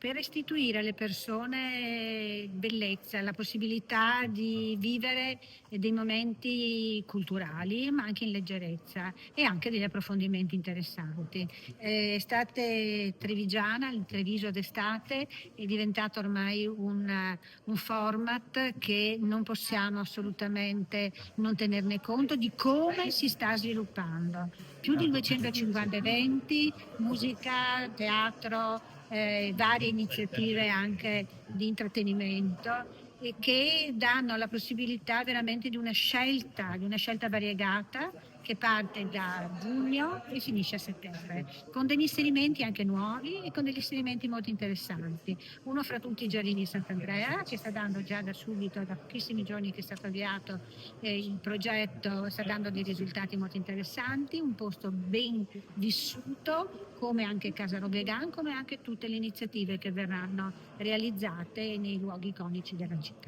per restituire alle persone bellezza, la possibilità di vivere dei momenti culturali, ma anche in leggerezza e anche degli approfondimenti interessanti. Estate trevigiana, il Treviso d'estate è diventato ormai un format che non possiamo assolutamente non tenerne conto di come si sta sviluppando. Più di 250 eventi, musica, teatro, varie iniziative anche di intrattenimento e che danno la possibilità veramente di una scelta variegata che parte da giugno e finisce a settembre, con degli inserimenti anche nuovi e con degli inserimenti molto interessanti. Uno fra tutti i Giardini di Sant'Andrea, che sta dando già da subito, da pochissimi giorni che è stato avviato il progetto, sta dando dei risultati molto interessanti, un posto ben vissuto, come anche Casa Robegan, come anche tutte le iniziative che verranno realizzate nei luoghi iconici della città.